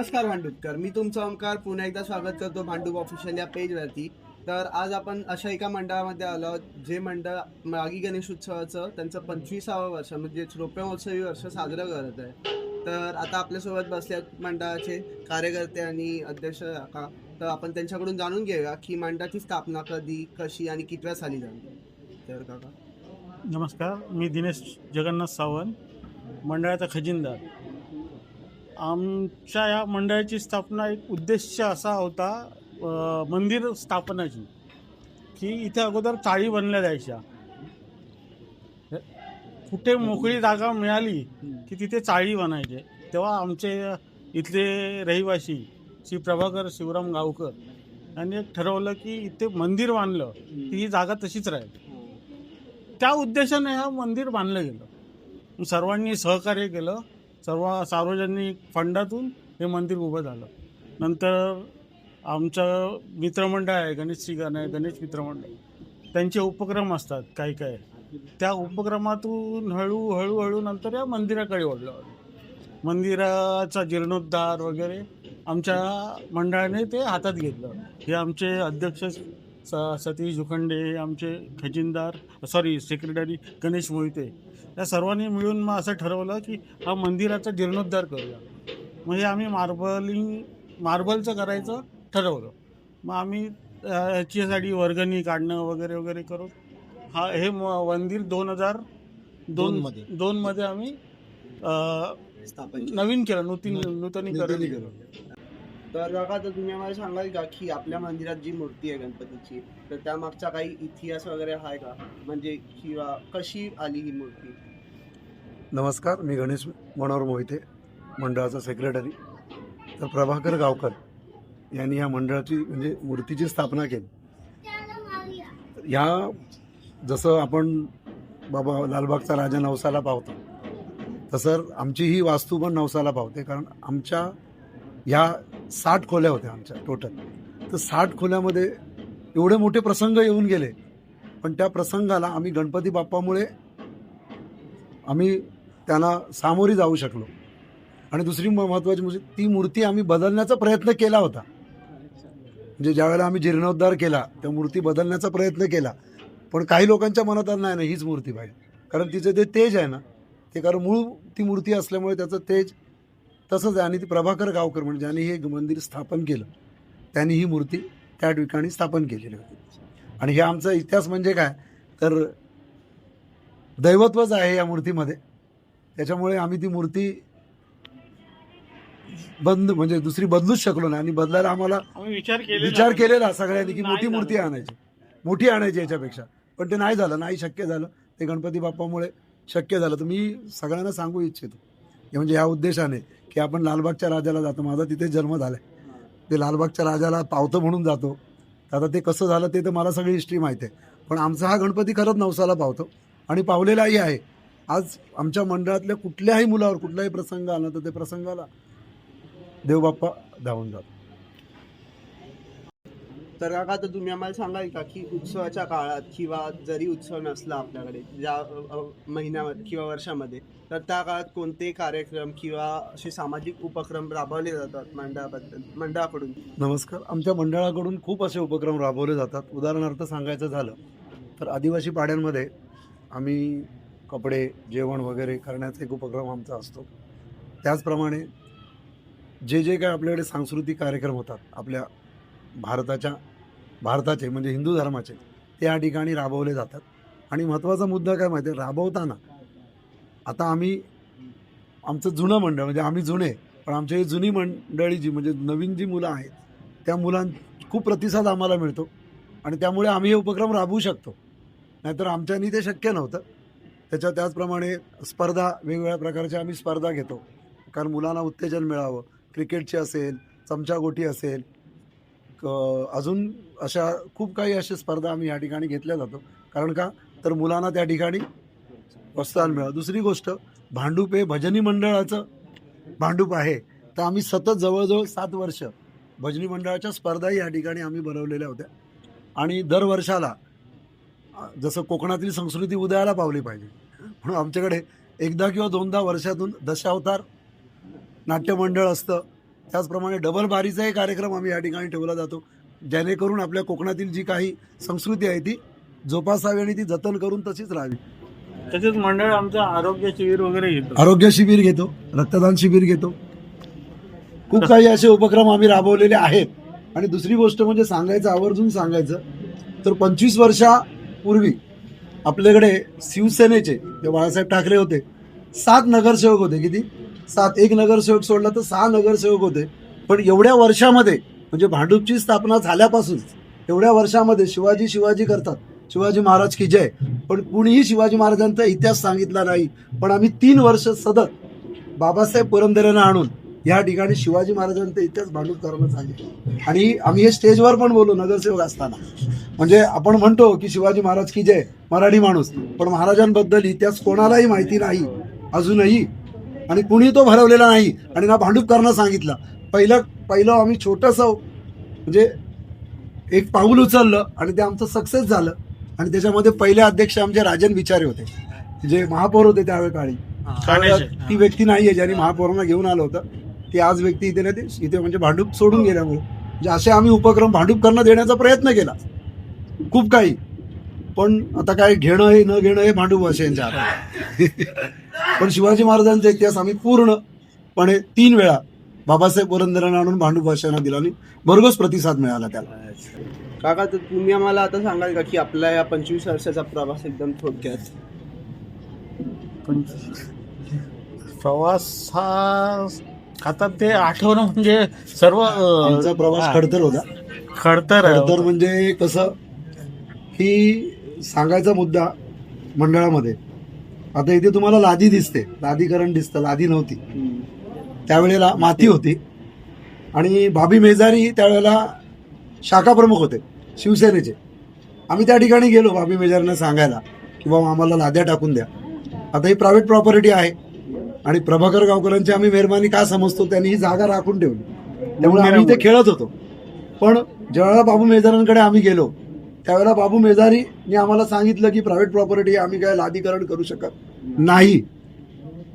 नमस्कार भांडुपकर, मी तुमचा ओमकार पुन्हा एकदा स्वागत करतो भांडूप ऑफिशियल या पेजवरती. तर आज आपण अशा एका मंडळामध्ये आलो आहोत, जे मंडळ मागी गणेश उत्सवाचं त्यांचं 25वं वर्ष म्हणजे रौप्य महोत्सवी वर्ष साजरं करत आहे. तर आता आपल्यासोबत बसल्यात मंडळाचे कार्यकर्ते आणि अध्यक्ष काका. तर आपण त्यांच्याकडून जाणून घेऊया की मंडळाची स्थापना कधी, कशी आणि कितव्या साली झाली. तर काका नमस्कार, मी दिनेश जगन्नाथ सावंत, मंडळाचा खजिनदार. आमच्या या मंडळाची स्थापना एक उद्देश असा होता मंदिर स्थापनाची, की इथे अगोदर चाळी बनल्या जायच्या. कुठे मोकळी जागा मिळाली की तिथे चाळी बनायचे. तेव्हा आमचे इथले रहिवासी श्री प्रभाकर शिवराम गावकर यांनी एक ठरवलं की इथे मंदिर बांधलं की ही जागा तशीच राहील. त्या उद्देशाने हे मंदिर बांधलं गेलं. सर्वांनी सहकार्य केलं. सर्व सार्वजनिक फंडातून हे मंदिर उभं झालं. नंतर आमचं मित्रमंडळ आहे, गणेश मित्रमंडळ, त्यांचे उपक्रम असतात काही काय. त्या उपक्रमातून हळूहळू नंतर या मंदिराकडे वळलं. मंदिराचा जीर्णोद्धार वगैरे आमच्या मंडळाने ते हातात घेतलं. हे आमचे अध्यक्ष सतीश जुखंडे, आमचे खजिनदार सेक्रेटरी गणेश मोहिते, या सर्वांनी मिळून मग असं ठरवलं की हा मंदिराचा जीर्णोद्धार करूया. म्हणजे आम्ही मार्बलचं करायचं ठरवलं. मग आम्ही ह्याच्यासाठी वर्गणी काढणं वगैरे वगैरे करून हे मंदिर 2002 मध्ये आम्ही नवीन केलं, नूतनीकरण केलं. तर काका, तर तुम्ही आम्हाला सांगाल का की आपल्या मंदिरात जी मूर्ती आहे गणपतीची, तर त्यामागचा काही इतिहास वगैरे आहे का, म्हणजे किंवा कशी आली ही मूर्ती? नमस्कार, मी गणेश मनोहर मोहिते, मंडळाचा सेक्रेटरी. तर प्रभाकर गावकर यांनी या मंडळाची म्हणजे मूर्तीची स्थापना केली. ह्या जसं आपण बाबा लालबागचा राजा नवसाला पावतो, तसं आमची ही वास्तू पण नवसाला पावते. कारण आमच्या ह्या 60 खोल्या होत्या आमच्या टोटल. तर 60 खोल्यामध्ये एवढे मोठे प्रसंग येऊन गेले, पण त्या प्रसंगाला आम्ही गणपती बाप्पामुळे आम्ही त्यांना सामोरी जाऊ शकलो. आणि दुसरी महत्त्वाची म्हणजे ती मूर्ती आम्ही बदलण्याचा प्रयत्न केला होता. म्हणजे ज्यावेळेला आम्ही जीर्णोद्धार केला त्या मूर्ती बदलण्याचा प्रयत्न केला, पण काही लोकांच्या मनात आलं नाही हीच मूर्ती पाहिजे. कारण तिचं ते तेज आहे ना, ते कारण मूळ ती मूर्ती असल्यामुळे त्याचं तेज तसंच आहे. आणि ती प्रभाकर गावकर म्हणजे ज्यांनी हे मंदिर स्थापन केलं त्यांनी ही मूर्ती त्या ठिकाणी स्थापन केलेली होती. आणि हे आमचा इतिहास म्हणजे काय तर दैवत्वच आहे या मूर्तीमध्ये. त्याच्यामुळे आम्ही ती मूर्ती म्हणजे दुसरी बदलूच शकलो नाही. आणि बदलायला आम्हाला विचार केलेला सगळ्यांनी की मोठी मूर्ती आणायची याच्यापेक्षा, पण ते नाही झालं, नाही शक्य झालं. ते गणपती बाप्पामुळे शक्य झालं. तर मी सगळ्यांना सांगू इच्छितो म्हणजे या उद्देशाने की आपण लालबागच्या राजाला जातो. माझा तिथे जन्म झाला आहे. ते लालबागच्या राजाला पावतं म्हणून जातो. आता ते कसं झालं ते तर मला सगळी हिस्ट्री माहिती आहे, पण आमचा हा गणपती खरंच नवसाला पावतो आणि पावलेलाही आहे. आज आमच्या मंडळातल्या कुठल्याही मुलावर कुठलाही प्रसंग आला तर ते प्रसंगाला देवबाप्पा धावून जातो. तर काका, तर तुम्ही आम्हाला सांगाल का की उत्सवाच्या काळात किंवा जरी उत्सव नसला आपल्याकडे ज्या महिन्यामध्ये किंवा वर्षामध्ये, तर त्या काळात कोणते कार्यक्रम किंवा असे सामाजिक उपक्रम राबवले जातात मंडळाकडून? नमस्कार, आमच्या मंडळाकडून खूप असे उपक्रम राबवले जातात. उदाहरणार्थ सांगायचं झालं तर आदिवासी पाड्यांमध्ये आम्ही कपडे, जेवण वगैरे करण्याचा एक उपक्रम आमचा असतो. त्याचप्रमाणे जे काय आपल्याकडे सांस्कृतिक कार्यक्रम होतात आपल्या भारताचे म्हणजे हिंदू धर्माचे, ते या ठिकाणी राबवले जातात. आणि महत्त्वाचा मुद्दा काय माहिती आहे, राबवताना आता आमचं जुनं मंडळ म्हणजे आम्ही जुने, पण आमच्या ही जुनी मंडळी जी म्हणजे नवीन जी मुलं आहेत त्या खूप प्रतिसाद आम्हाला मिळतो आणि त्यामुळे आम्ही हे उपक्रम राबवू शकतो. नाहीतर आमच्यानी ते शक्य नव्हतं. त्याचप्रमाणे स्पर्धा, वेगवेगळ्या प्रकारच्या आम्ही स्पर्धा घेतो, कारण मुलांना उत्तेजन मिळावं. क्रिकेटची असेल, चमचागोटी असेल, अजून अशा खूप काही अशा स्पर्धा आम्ही या ठिकाणी घेतल्या जातो. कारण का तर मुलांना त्या ठिकाणी प्रोत्साहन मिळावं. दुसरी गोष्ट, भांडूप हे भजनी मंडळाचं भांडूप आहे. तर आम्ही सतत जवळजवळ 7 वर्ष भजनी मंडळाच्या स्पर्धाही या ठिकाणी आम्ही भरवलेल्या होत्या. आणि दर वर्षाला जसं कोकणातील संस्कृती उदयाला पावली पाहिजे म्हणून आमच्याकडे एकदा किंवा दोनदा वर्षातून दशावतार नाट्यमंडळ असतं, त्याचप्रमाणे डबल बारीचाही कार्यक्रम आम्ही या ठिकाणी ठेवला जातो, जेणेकरून आपल्या कोकणातील जी काही संस्कृती आहे ती जोपासावी आणि ती जतन करून तशीच राहावी. तसेच मंडळ आमचं आरोग्य शिबिर वगैरे घेतो. आरोग्य शिबिर घेतो, रक्तदान शिबिर घेतो, खूप काही असे उपक्रम आम्ही राबवलेले आहेत. आणि दुसरी गोष्ट म्हणजे सांगायचं, आवर्जून सांगायचं तर 25 वर्षापूर्वी आपल्याकडे शिवसेनेचे जे बाळासाहेब ठाकरे होते 7 नगरसेवक होते. किती? 7. एक नगरसेवक सोडला तर 6 नगरसेवक होते. पण एवढ्या वर्षामध्ये म्हणजे भांडूपची स्थापना झाल्यापासून एवढ्या वर्षामध्ये शिवाजी करतात, शिवाजी महाराज की जय, पण कुणीही शिवाजी महाराजांचा इतिहास सांगितला नाही. पण आम्ही 3 वर्ष सतत बाबासाहेब पुरंदरेंना आणून या ठिकाणी शिवाजी महाराजांचा इतिहास भांडूपकरांना सांगितलं. आणि आम्ही हे स्टेजवर पण बोललो नगरसेवक असताना. म्हणजे आपण म्हणतो की शिवाजी महाराज की जय, मराठी माणूस, पण महाराजांबद्दल इतिहास कोणालाही माहिती नाही अजूनही, आणि कुणी तो भरवलेला नाही आणि ना भांडूपकरांना सांगितला. पहिलं आम्ही छोटंसं म्हणजे एक पाऊल उचललं आणि ते आमचं सक्सेस झालं. आणि त्याच्यामध्ये पहिले अध्यक्ष आमचे राजन विचारे होते, जे महापौर होते त्यावेळी काळी. ती व्यक्ती नाही आहे ज्यांनी महापौरांना घेऊन आलं होतं, ती आज व्यक्ती इथे नाही, इथे म्हणजे भांडूप सोडून गेल्यामुळे. म्हणजे असे आम्ही उपक्रम भांडूपकरांना देण्याचा प्रयत्न केला खूप काही. पण आता काय घेणं हे न घेणं हे भांडूप भाषेंच्या हातात. पण शिवाजी महाराजांचा इतिहास आम्ही पूर्णपणे 3 वेळा बाबासाहेब पुरंदरेंना आणून भांडूप भाषेंना दिला आणि भरघोस प्रतिसाद मिळाला त्याला. काका, तर तुम्ही आम्हाला आता सांगाल का की आपला या 25 वर्षाचा प्रवास एकदम थोडक्यात? प्रवास हा आता ते आठवणं म्हणजे सर्व आमचा प्रवास खडतर होता. खडतर म्हणजे कसं की सांगायचा मुद्दा मंडळामध्ये, आता इथे तुम्हाला लादी दिसते, लादीकरण दिसतं, लादी नव्हती त्यावेळेला, माती होती. आणि भाभी मेजारी त्यावेळेला शाखा प्रमुख होते शिवसेनेचे. आम्ही त्या ठिकाणी गेलो भाभी मेजारींना सांगायला की बाबा आम्हाला लाद्या टाकून द्या. आता ही प्रायव्हेट प्रॉपर्टी आहे आणि प्रभाकर गावकरांची आम्ही मेहरबानी का समजतो, त्यांनी ही जागा राखून ठेवली, त्यामुळे आम्ही ते खेळत होतो. पण ज्यावेळेला बाबू मेजारांकडे आम्ही गेलो त्यावेळेला बाबू मेजारीने आम्हाला सांगितलं की प्रायव्हेट प्रॉपर्टी आम्ही काय लादीकरण करू शकत नाही.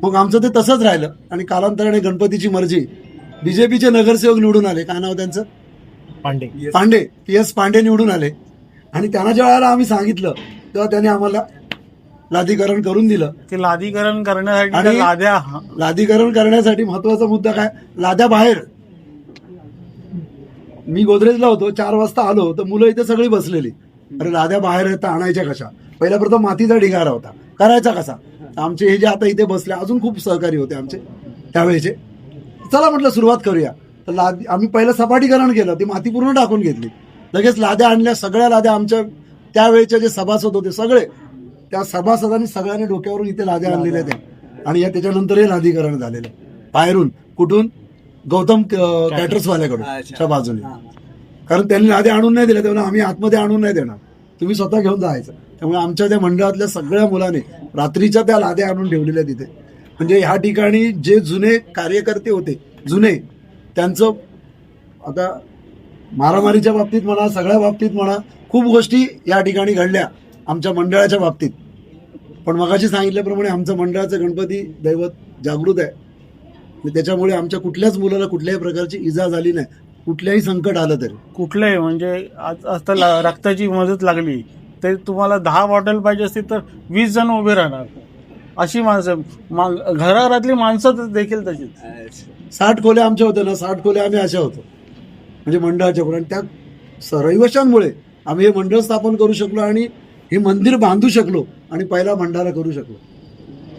मग आमचं ते तसंच राहिलं. आणि कालांतराने गणपतीची मर्जी, बीजेपीचे नगरसेवक निवडून आले, काय नाव त्यांचं, पांडे, PS पांडे निवडून आले. आणि त्यांना ज्या वेळेला आम्ही सांगितलं तेव्हा त्यांनी आम्हाला लादीकरण करून दिलं. ते लादीकरण करण्यासाठी लादीकरण करण्यासाठी महत्वाचा मुद्दा काय, लाद्या बाहेर. मी गोदरेजला होतो, 4 वाजता आलो तर मुलं इथे सगळी बसलेली. अरे लाद्या बाहेर आहेत तर आणायच्या कशा? पहिला प्रथम मातीचा ढिगारा होता, करायचा कसा? आमचे हे जे आता इथे बसले अजून खूप सहकारी होते आमचे त्यावेळेचे. चला म्हटलं सुरुवात करूया. तर आम्ही पहिलं सपाटीकरण केलं, ती माती पूर्ण टाकून घेतली, लगेच लाद्या आणल्या. सगळ्या लाद्या आमच्या त्यावेळेचे जे सभासद होते सगळे, त्या सभासदांनी सगळ्यांनी डोक्यावरून इथे लाद्या आणलेल्या त्या. आणि या त्याच्यानंतर हे लादीकरण झालेलं बाहेरून. कुठून? गौतम कॅटर्सवाल्याकडून बाजूने. कारण त्यांनी लाद्या आणून नाही दिल्या, तेव्हा आम्ही आतमध्ये आणून नाही देणार, तुम्ही स्वतः घेऊन जायचं. त्यामुळे आमच्या त्या मंडळातल्या सगळ्या मुलांनी रात्रीच्या त्या लाद्या आणून ठेवलेल्या तिथे. म्हणजे ह्या ठिकाणी जे जुने कार्यकर्ते होते जुने, त्यांचं आता मारामारीच्या बाबतीत म्हणा, सगळ्या बाबतीत म्हणा, खूप गोष्टी या ठिकाणी घडल्या आमच्या मंडळाच्या बाबतीत. पण मगाशी सांगितल्याप्रमाणे आमचं मंडळाचं गणपती दैवत जागृत आहे. त्याच्यामुळे आमच्या कुठल्याच मुलाला कुठल्याही प्रकारची इजा झाली नाही, कुठल्याही संकट आलं तरी. कुठलंही म्हणजे आता रक्ताची मदत लागली तर तुम्हाला 10 बॉटल पाहिजे असतील तर 20 जण उभे राहणार. अशी माणसं, घराघरातली माणसं देखील तशीच. 60 खोल्या आमच्या होत्या ना, 60 खोल्या आम्ही अशा होतो म्हणजे मंडळाच्या. आणि त्या रहिवाशांमुळे आम्ही हे मंडळ स्थापन करू शकलो आणि हे मंदिर बांधू शकलो आणि पहिला भंडारा करू शकलो,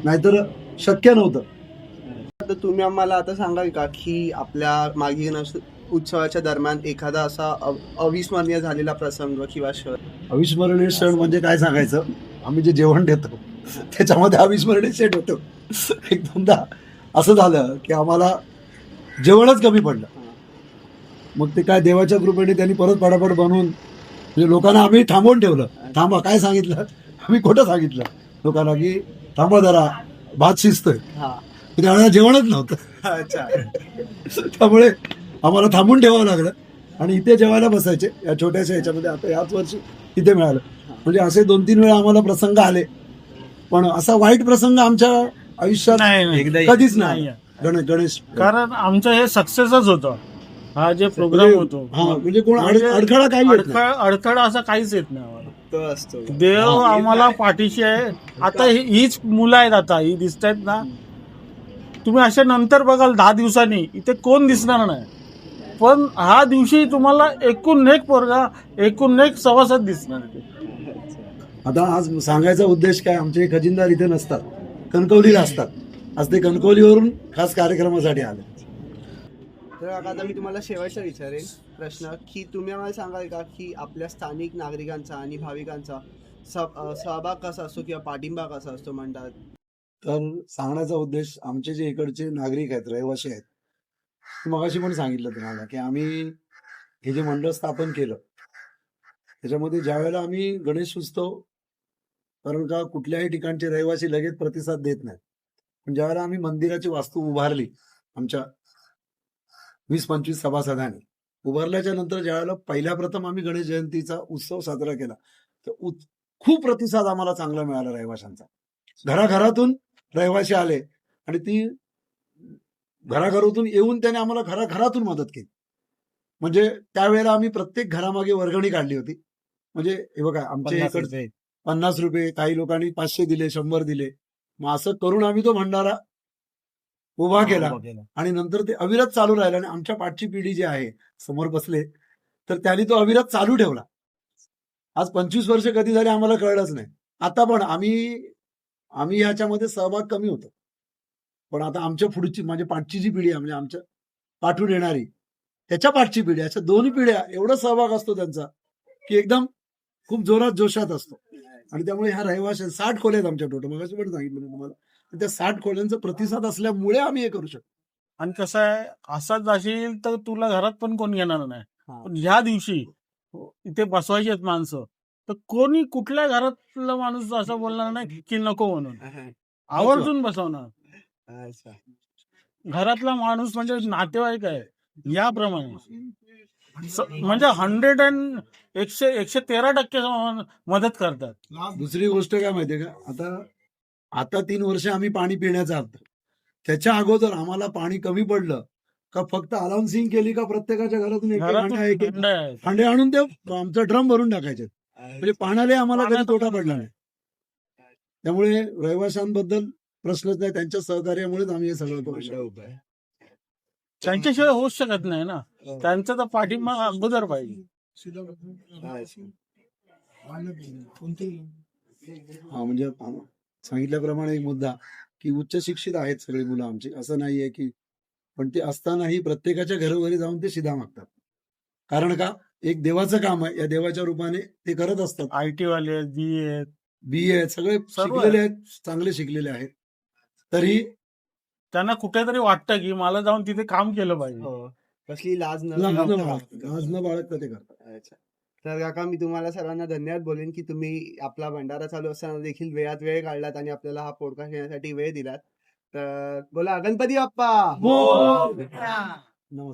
नाहीतर शक्य नव्हतं. तर तुम्ही आम्हाला आता सांगाल का की आपल्या मागी गणेश उत्सवाच्या दरम्यान एखादा असा अविस्मरणीय झालेला प्रसंग किंवा क्षण? अविस्मरणीय क्षण म्हणजे काय सांगायचं, आम्ही जे जेवण देतो त्याच्यामध्ये अविस्मरणीय सेट होतो. एक दोनदा असं झालं की आम्हाला जेवणच कमी पडलं. मग ते काय देवाच्या कृपेने त्यांनी परत पटापट बनवून, म्हणजे लोकांना आम्ही थांबवून ठेवलं. थांबा, काय सांगितलं आम्ही, खोटं सांगितलं लोकांना की थांबा जरा, भात शिजतोय. त्यावेळेला जेवणच नव्हतं. अच्छा. त्यामुळे आम्हाला थांबून ठेवावं लागलं आणि इथे जेवायला बसायचे या छोट्याशा ह्याच्यामध्ये. आता याच वर्षी इथे मिळालं. म्हणजे असे 2-3 वेळा आम्हाला प्रसंग आले, पण असा वाईट प्रसंग आमच्या आयुष्यात कधीच नाही. गणेश कारण आमचं हे सक्सेसच होतं. हा जे प्रोग्राम होतो हा म्हणजे कोण म्हणजे अडथळा काही येत नाही. अडथळा असा काहीच येत नाही आम्हाला. तो असतो. देव आम्हाला पाठीशी आहे. आता हीच मुलं आहेत, आता ही दिसत आहेत ना, तुम्ही अशा नंतर बघाल 10 दिवसांनी इथे कोण दिसणार नाही, पण हा दिवशी तुम्हाला एकूण एक पोरगा, एकूण एक सभासद दिसणार. आता आज सांगायचा उद्देश काय, आमचे खजिनदार इथे नसतात, कणकवलीला असतात. आज ते कणकवलीवरून खास कार्यक्रमासाठी आले. तर आता मी तुम्हाला शेवटचा विचारेन प्रश्न की तुम्ही आम्हाला सांगाल का की आपल्या स्थानिक नागरिकांचा आणि भाविकांचा सहभाग कसा असतो किंवा पाठिंबा कसा असतो मंडळात? तर सांगण्याचा उद्देश, आमचे जे इकडचे नागरिक आहेत, रहिवासी आहेत, मगाशी पण सांगितलं तुम्हाला की आम्ही हे जे मंडळ स्थापन केलं त्याच्यामध्ये ज्या वेळेला आम्ही गणेश उत्सव, कारण का कुठल्याही ठिकाणचे रहिवासी लगेच प्रतिसाद देत नाही, पण ज्यावेळेला आम्ही मंदिराची वास्तू उभारली, आमच्या 20-25 सभासदांनी उभारल्याच्या नंतर ज्यावेळेला पहिल्या प्रथम आम्ही गणेश जयंतीचा उत्सव साजरा केला, तर खूप प्रतिसाद आम्हाला चांगला मिळाला रहिवाशांचा. घराघरातून रहिवासी आले आणि ती घराघरातून येऊन त्याने आम्हाला घराघरातून मदत केली. म्हणजे त्यावेळेला आम्ही प्रत्येक घरामागे वर्गणी काढली होती. म्हणजे हे बघा, आमच्या इकडे 50 रुपये, काही लोकांनी 500 दिले, 100 दिले. मग असं करून आम्ही तो भंडारा उभा केला आणि नंतर ते अविरत चालू राहिलं. आणि आमच्या पाठची पिढी जी आहे, समोर बसले, तर त्यांनी तो अविरत चालू ठेवला. आज 25 वर्ष कधी झाली आम्हाला कळलंच नाही. आता पण आम्ही ह्याच्यामध्ये सहभाग कमी होतो, पण आता आमच्या पुढची, म्हणजे पाठची जी पिढी आहे, म्हणजे आमच्या पाठून येणारी, त्याच्या पाठची पिढी, अशा दोन्ही पिढ्या एवढा सहभाग असतो त्यांचा की एकदम खूप जोरात जोशात असतो. आणि त्यामुळे ह्या रहिवाशी 60 खोल्या आहेत आमच्या टोटल, मग पण सांगितलं मी तुम्हाला. त्या 60 खोल्यांचा प्रतिसाद असल्यामुळे आम्ही हे करू शकतो. आणि कसं आहे, असाच जाशील तर तुला घरात पण कोण येणार नाही. पण ह्या दिवशी इथे बसवायची आहेत माणसं, तर कोणी कुठल्या घरातला माणूस असं बोलणार नाही की नको म्हणून, आवर्जून बसवणार. अच्छा. घरातला माणूस म्हणजे नातेवाईक आहे याप्रमाणे. म्हणजे 113% मदत करतात. दुसरी गोष्ट काय माहितीये का, आता 3 वर्ष आम्ही पाणी पिण्याचं आणतो. त्याच्या अगोदर आम्हाला पाणी कमी पडलं का फक्त अनाउन्सिंग केली का प्रत्येकाच्या घरातून एक हांडे आणून ते आमचा ड्रम भरून टाकायचे. म्हणजे पाण्याला आम्हाला कधी तोटा पडला नाही. त्यामुळे रहिवाशांबद्दल प्रश्नच नाही, त्यांच्या सहकार्यामुळेच आम्ही हे सगळं करू शकतो. त्यांच्याशिवाय होऊच शकत नाही ना, त्यांचा तर पाठिंबा अगोदर पाहिजे. हा, म्हणजे सांगितल्याप्रमाणे एक मुद्दा की उच्च शिक्षित आहेत सगळी मुलं आमची, असं नाहीये की, पण ते असतानाही प्रत्येकाच्या घरोघरी जाऊन ते शिधा मागतात. कारण का, एक देवाचं काम आहे, या देवाच्या रूपाने ते करत असतात. IT वाले आहेत, BA आहेत, सगळे शिकलेले आहेत, चांगले शिकलेले आहेत. तरी त्यांना कुठेतरी वाटतं की मला जाऊन तिथे काम केलं पाहिजे. कसली लाज लाज न बाळगता ते करतात. अच्छा. तर काका, मी तुम्हाला सर्वांना धन्यवाद बोलेन की तुम्ही आपला भंडारा चालू असताना देखील वेळात वेळ काढलात आणि आपल्याला हा पॉडकास्ट येण्यासाठी वेळ दिलात. तर बोला गणपती बाप्पा. नमस्कार.